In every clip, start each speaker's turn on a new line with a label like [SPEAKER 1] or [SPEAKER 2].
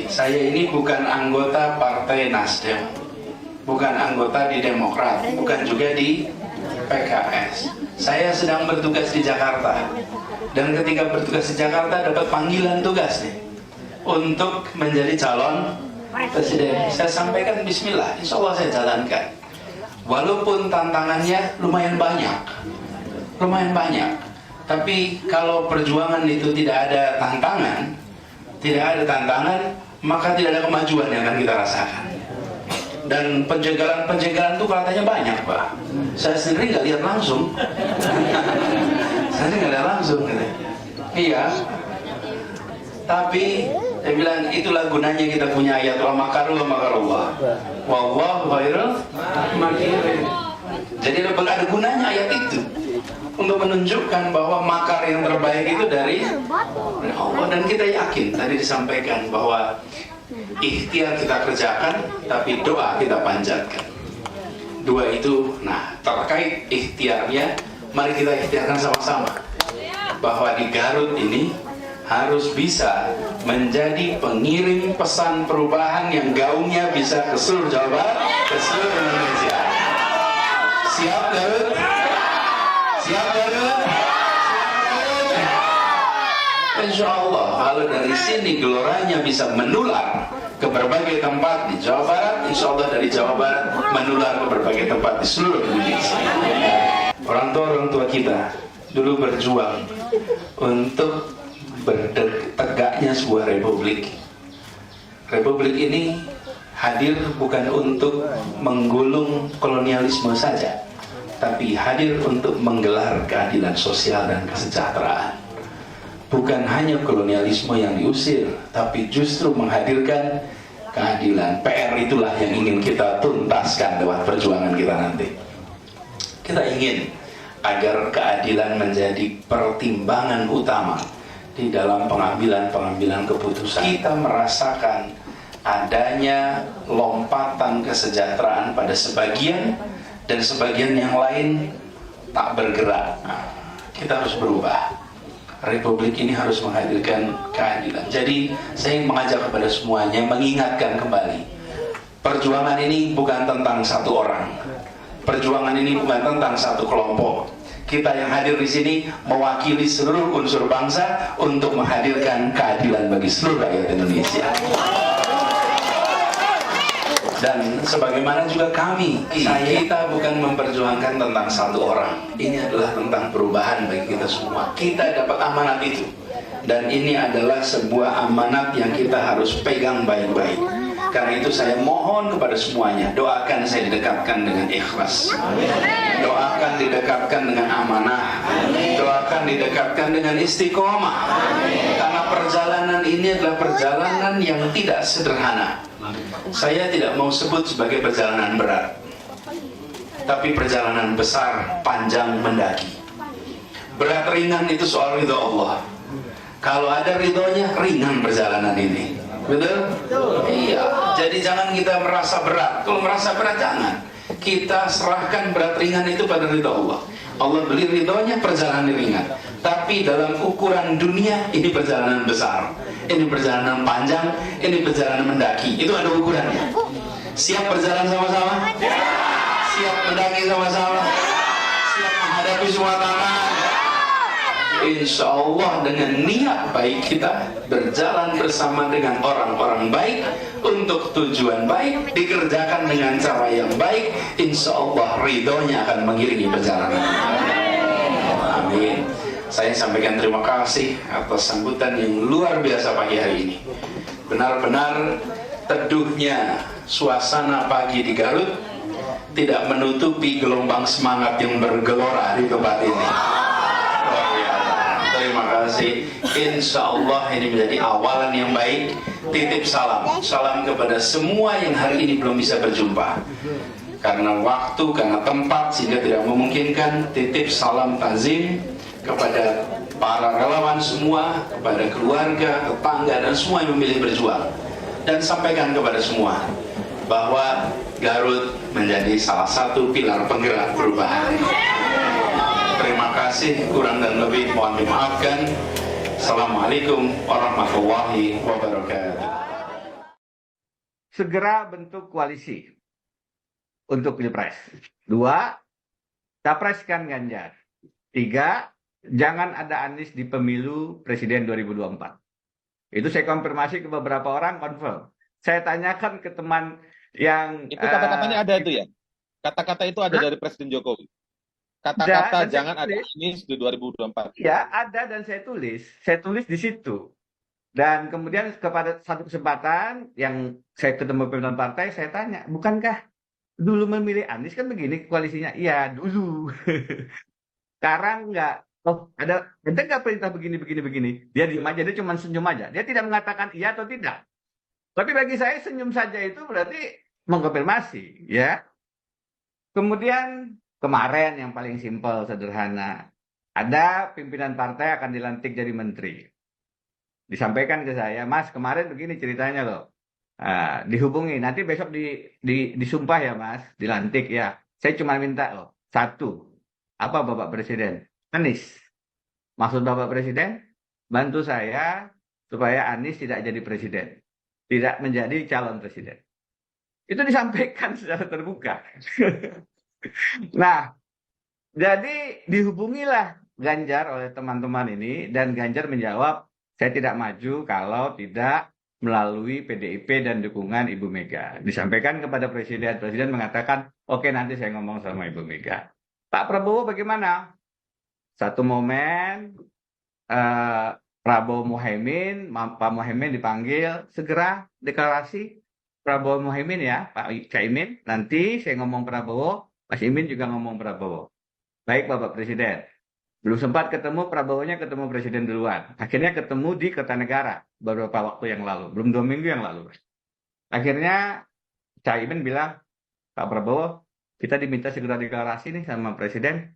[SPEAKER 1] Saya ini bukan anggota Partai Nasdem, bukan anggota di Demokrat, bukan juga di PKS. Saya sedang bertugas di Jakarta, dan ketika bertugas di Jakarta dapat panggilan tugas nih untuk menjadi calon presiden. Saya sampaikan Bismillah, insya Allah saya jalankan. Walaupun tantangannya lumayan banyak, tapi kalau perjuangan itu tidak ada tantangan, maka tidak ada kemajuan yang akan kita rasakan. Dan penjagalan itu katanya banyak, Pak. Saya sendiri nggak lihat langsung. Iya. Tapi saya bilang itulah gunanya kita punya ayat wa makaru wa makarullah. Wallahu khairul makirin. Jadi ada gunanya ayat itu untuk menunjukkan bahwa makar yang terbaik itu dari Allah. Dan kita yakin, tadi disampaikan bahwa ikhtiar kita kerjakan, tapi doa kita panjatkan. Dua itu, nah terkait ikhtiarnya, mari kita ikhtiarkan sama-sama bahwa di Garut ini harus bisa menjadi pengirim pesan perubahan yang gaungnya bisa ke seluruh Jawa Barat, ke seluruh Indonesia. Siap Garut? Siap Garut? Insya Allah kalau dari sini geloranya bisa menular ke berbagai tempat di Jawa Barat, insya Allah dari Jawa Barat menular ke berbagai tempat di seluruh Indonesia. Orang tua kita dulu berjuang untuk tegaknya sebuah republik. Republik ini hadir bukan untuk menggulung kolonialisme saja, tapi hadir untuk menggelar keadilan sosial dan kesejahteraan. Bukan hanya kolonialisme yang diusir, tapi justru menghadirkan keadilan. PR itulah yang ingin kita tuntaskan lewat perjuangan kita nanti. Kita ingin agar keadilan menjadi pertimbangan utama di dalam pengambilan keputusan. Kita merasakan adanya lompatan kesejahteraan pada sebagian, dan sebagian yang lain tak bergerak. Nah, kita harus berubah. Republik ini harus menghadirkan keadilan. Jadi saya ingin mengajak kepada semuanya, mengingatkan kembali, perjuangan ini bukan tentang satu orang, perjuangan ini bukan tentang satu kelompok. Kita yang hadir di sini mewakili seluruh unsur bangsa untuk menghadirkan keadilan bagi seluruh rakyat Indonesia. Dan sebagaimana juga kita bukan memperjuangkan tentang satu orang. Ini adalah tentang perubahan bagi kita semua. Kita dapat amanat itu, dan ini adalah sebuah amanat yang kita harus pegang baik-baik. Karena itu saya mohon kepada semuanya, doakan saya didekatkan dengan ikhlas, doakan didekatkan dengan amanah, doakan didekatkan dengan istiqomah. Karena perjalanan ini adalah perjalanan yang tidak sederhana. Saya tidak mau sebut sebagai perjalanan berat, tapi perjalanan besar, panjang, mendaki. Berat ringan itu soal ridho Allah. Kalau ada ridhonya, ringan perjalanan ini. Betul? Iya. Jadi jangan kita merasa berat. Kalau merasa berat, jangan. Kita serahkan berat ringan itu pada ridho Allah. Allah beli ridhonya, perjalanan ringan. Tapi dalam ukuran dunia, ini perjalanan besar, ini perjalanan panjang, ini perjalanan mendaki. Itu ada ukurannya. Siap berjalan sama-sama? Siap mendaki sama-sama? Siap menghadapi semua tantangan? Insya Allah dengan niat baik kita berjalan bersama dengan orang-orang baik untuk tujuan baik, dikerjakan dengan cara yang baik, insya Allah ridhonya akan mengiringi perjalanan. Amin. Saya sampaikan terima kasih atas sambutan yang luar biasa pagi hari ini. Benar-benar teduhnya suasana pagi di Garut tidak menutupi gelombang semangat yang bergelora di tempat ini. Terima kasih. Insya Allah ini menjadi awalan yang baik. Titip salam kepada semua yang hari ini belum bisa berjumpa karena waktu, karena tempat sehingga tidak memungkinkan. Titip salam tazim kepada para relawan semua, kepada keluarga, tetangga, dan semua yang memilih berjuang. Dan sampaikan kepada semua bahwa Garut menjadi salah satu pilar penggerak perubahan. Terima kasih, kurang dan lebih mohon dimaafkan. Assalamualaikum warahmatullahi wabarakatuh.
[SPEAKER 2] segera bentuk koalisi untuk Pilpres. 2, capreskan Ganjar. 3, jangan ada Anies di pemilu Presiden 2024. Itu saya konfirmasi ke beberapa orang, confirm. Saya tanyakan ke teman yang
[SPEAKER 3] Itu kata-katanya ada itu ya? Kata-kata itu ada
[SPEAKER 2] Hah?
[SPEAKER 3] dari Presiden Jokowi.
[SPEAKER 2] Ada
[SPEAKER 3] Kata-kata
[SPEAKER 2] dan saya
[SPEAKER 3] jangan ada
[SPEAKER 2] tulis.
[SPEAKER 3] Anies di 2024.
[SPEAKER 2] Ya, ada dan saya tulis. Saya tulis di situ. Dan kemudian kepada satu kesempatan yang saya ketemu pimpinan partai, saya tanya, bukankah dulu memilih Anies kan begini koalisinya? Iya, dulu. Sekarang enggak. Oh, ada nggak perintah begini, begini, begini? Dia diam aja, dia cuma senyum aja. Dia tidak mengatakan iya atau tidak. Tapi bagi saya senyum saja itu berarti mengkonfirmasi, ya. Kemudian kemarin yang paling simpel, sederhana. Ada pimpinan partai akan dilantik jadi menteri. Disampaikan ke saya, Mas, kemarin begini ceritanya loh. Dihubungi, nanti besok disumpah ya Mas, dilantik ya. Saya cuma minta loh, satu, apa Bapak Presiden? Anies. Maksud Bapak Presiden, bantu saya supaya Anies tidak jadi presiden. Tidak menjadi calon presiden. Itu disampaikan secara terbuka. Nah, jadi dihubungilah Ganjar oleh teman-teman ini dan Ganjar menjawab, saya tidak maju kalau tidak melalui PDIP dan dukungan Ibu Mega. Disampaikan kepada Presiden, Presiden mengatakan, oke nanti saya ngomong sama Ibu Mega. Pak Prabowo bagaimana? Satu momen Prabowo Muhaimin, Pak Muhaimin dipanggil, segera deklarasi Prabowo Muhaimin ya, Pak Caimin. Nanti saya ngomong Prabowo, Mas Imin juga ngomong Prabowo. Baik Bapak Presiden. Belum sempat ketemu, Prabowo-nya ketemu Presiden duluan. Akhirnya ketemu di Kertanegara beberapa waktu yang lalu. Belum 2 minggu yang lalu. Akhirnya Caimin bilang, Pak Prabowo, kita diminta segera deklarasi nih sama Presiden.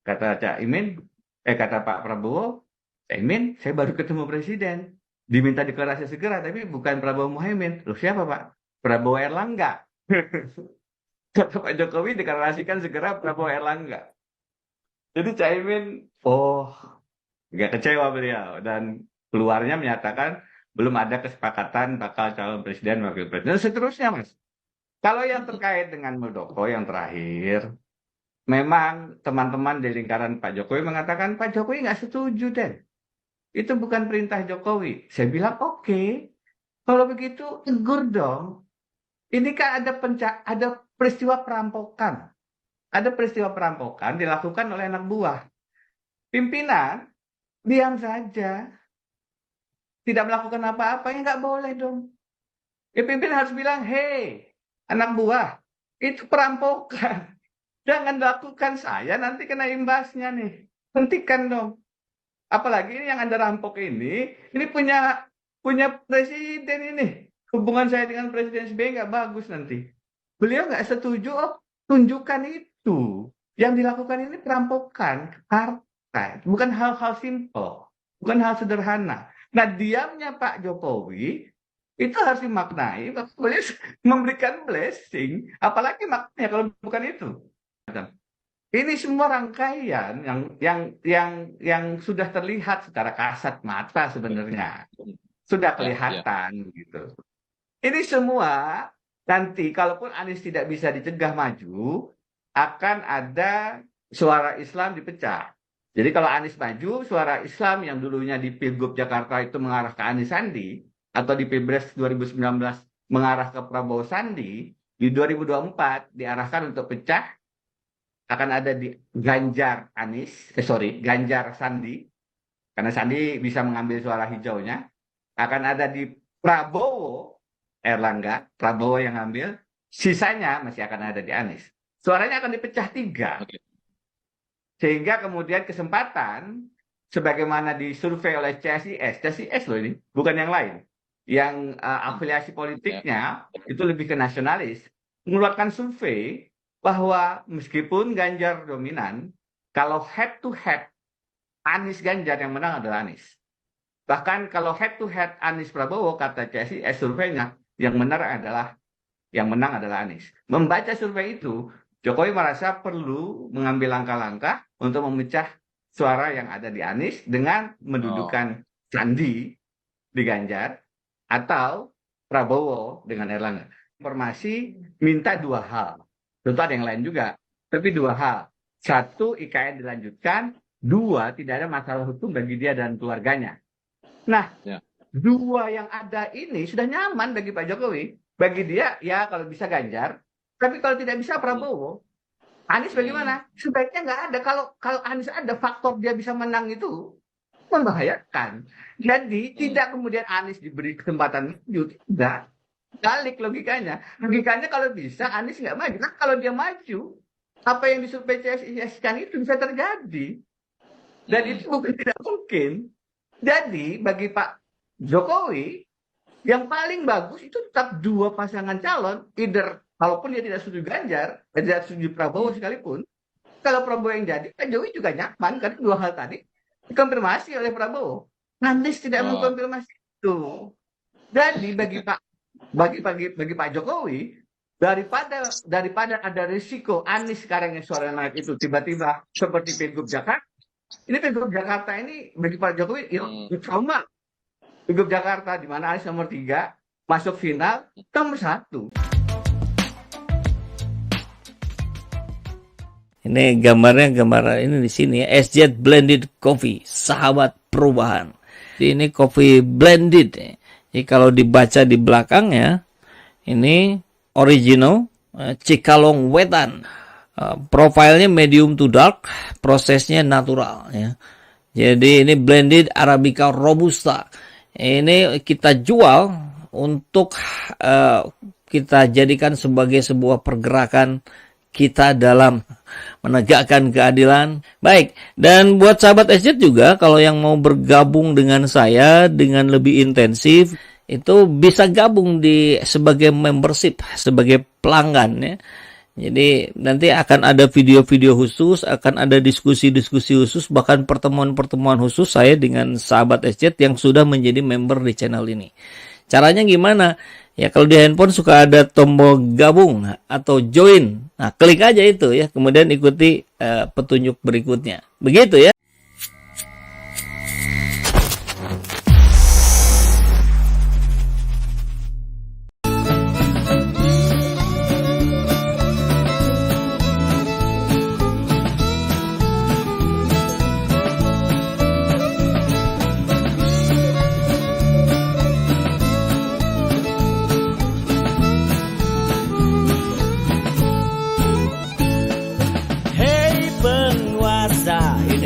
[SPEAKER 2] Kata kata Pak Prabowo, Caimin, saya baru ketemu Presiden. Diminta deklarasi segera, tapi bukan Prabowo Muhaimin. Loh siapa Pak? Prabowo Erlangga. Kata Pak Jokowi deklarasikan segera Prabowo Erlangga. Jadi Caimin, nggak kecewa beliau dan keluarnya menyatakan belum ada kesepakatan bakal calon presiden, wakil presiden, dan seterusnya, Mas. Kalau yang terkait dengan Muldoko yang terakhir, memang teman-teman di lingkaran Pak Jokowi mengatakan Pak Jokowi nggak setuju, Den. Itu bukan perintah Jokowi. Saya bilang oke, kalau begitu tegur dong. Ini kan ada peristiwa perampokan. Ada peristiwa perampokan dilakukan oleh anak buah. Pimpinan diam saja, tidak melakukan apa-apa, ya nggak boleh dong. Ya pimpinan harus bilang, hei, anak buah, itu perampokan. Jangan lakukan, saya nanti kena imbasnya nih. Hentikan dong. Apalagi ini yang Anda rampok ini punya presiden ini. Hubungan saya dengan Presiden SBY nggak bagus nanti. Beliau nggak setuju, tunjukkan itu. Yang dilakukan ini perampokan partai, bukan hal-hal simpel, bukan hal sederhana. Nah, diamnya Pak Jokowi itu harus dimaknai, beliau memberikan blessing, apalagi maknanya kalau bukan itu. Ini semua rangkaian yang sudah terlihat secara kasat mata sebenarnya, sudah kelihatan gitu. Ini semua nanti kalaupun Anies tidak bisa dicegah maju, akan ada suara Islam dipecah. Jadi kalau Anies maju, suara Islam yang dulunya di Pilgub Jakarta itu mengarah ke Anies Sandi, atau di Pilpres 2019 mengarah ke Prabowo Sandi, di 2024 diarahkan untuk pecah, akan ada di Ganjar Sandi, karena Sandi bisa mengambil suara hijaunya, akan ada di Prabowo Erlangga, Prabowo yang ambil, sisanya masih akan ada di Anies. Suaranya akan dipecah 3. Sehingga kemudian kesempatan, sebagaimana disurvei oleh CSIS loh ini, bukan yang lain, yang afiliasi politiknya itu lebih ke nasionalis, mengeluarkan survei bahwa meskipun Ganjar dominan, kalau head to head Anies Ganjar yang menang adalah Anies. Bahkan kalau head to head Anies Prabowo, kata CSIS surveinya, yang menang adalah Anies. Membaca survei itu, Jokowi merasa perlu mengambil langkah-langkah untuk memecah suara yang ada di Anies dengan mendudukan Sandi di Ganjar, atau Prabowo dengan Erlangga. Informasi minta 2 hal. Tentu ada yang lain juga, tapi 2 hal. 1, IKN dilanjutkan. 2, tidak ada masalah hukum bagi dia dan keluarganya. Nah,
[SPEAKER 3] Ya.
[SPEAKER 2] 2 yang ada ini sudah nyaman bagi Pak Jokowi. Bagi dia, ya kalau bisa Ganjar. Tapi kalau tidak bisa Prabowo. Anies bagaimana? Sebaiknya nggak ada. Kalau Anies ada, faktor dia bisa menang itu membahayakan. Jadi tidak kemudian Anies diberi kesempatan maju. Tidak. Balik logikanya. Logikanya kalau bisa Anies nggak maju. Nah kalau dia maju, apa yang disurvei CSIS-kan itu bisa terjadi. Dan itu bukan tidak mungkin. Jadi bagi Pak Jokowi, yang paling bagus itu tetap 2 pasangan calon. Either, kalaupun dia tidak setuju Ganjar, tidak setuju Prabowo sekalipun. Kalau Prabowo yang jadi, Pak Jokowi juga nyaman. Karena 2 hal tadi dikonfirmasi oleh Prabowo. Anies tidak mengkonfirmasi itu. Jadi bagi Pak Jokowi, daripada ada risiko Anies sekarang yang suara naik itu tiba-tiba seperti Pilgub Jakarta. Ini Pilgub Jakarta ini bagi Pak Jokowi trauma. Pilgub Jakarta di mana Anies nomor 3 masuk final nomor 1.
[SPEAKER 4] Ini gambar ini di sini ya, SZ Blended Coffee, sahabat perubahan. Ini coffee blended. Jadi kalau dibaca di belakangnya, ini original Cikalong Wetan. Profilnya medium to dark, prosesnya natural ya. Jadi ini blended Arabica Robusta. Ini kita jual untuk kita jadikan sebagai sebuah pergerakan kita dalam menegakkan keadilan. Baik, dan buat sahabat SZ juga, kalau yang mau bergabung dengan saya dengan lebih intensif, itu bisa gabung sebagai membership, sebagai pelanggan ya. Jadi nanti akan ada video-video khusus, akan ada diskusi-diskusi khusus, bahkan pertemuan-pertemuan khusus saya dengan sahabat SZ yang sudah menjadi member di channel ini. Caranya gimana? Ya kalau di handphone suka ada tombol gabung atau join. Nah, klik aja itu ya, kemudian ikuti petunjuk berikutnya. Begitu ya.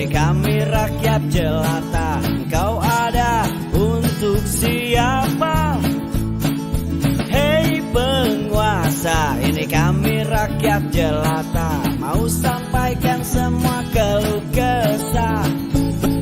[SPEAKER 5] Kami rakyat jelata, engkau ada untuk siapa? Hei penguasa, ini kami rakyat jelata, mau sampaikan semua keluh kesah.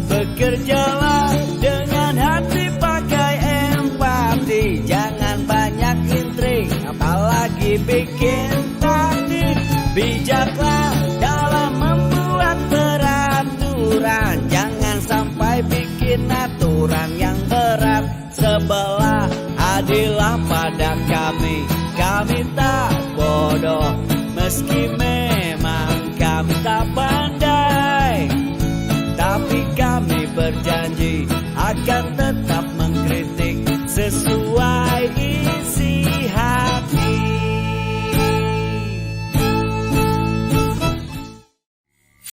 [SPEAKER 5] Bekerjalah dengan hati, pakai empati, jangan banyak intrik, apalagi bikin taktik. Bijaklah dalam membuat peraturan, jangan sampai bikin aturan yang berat. Sebelah adillah pada kami, kami tak bodoh, meski memang kami tak pandai, tapi kami berjanji akan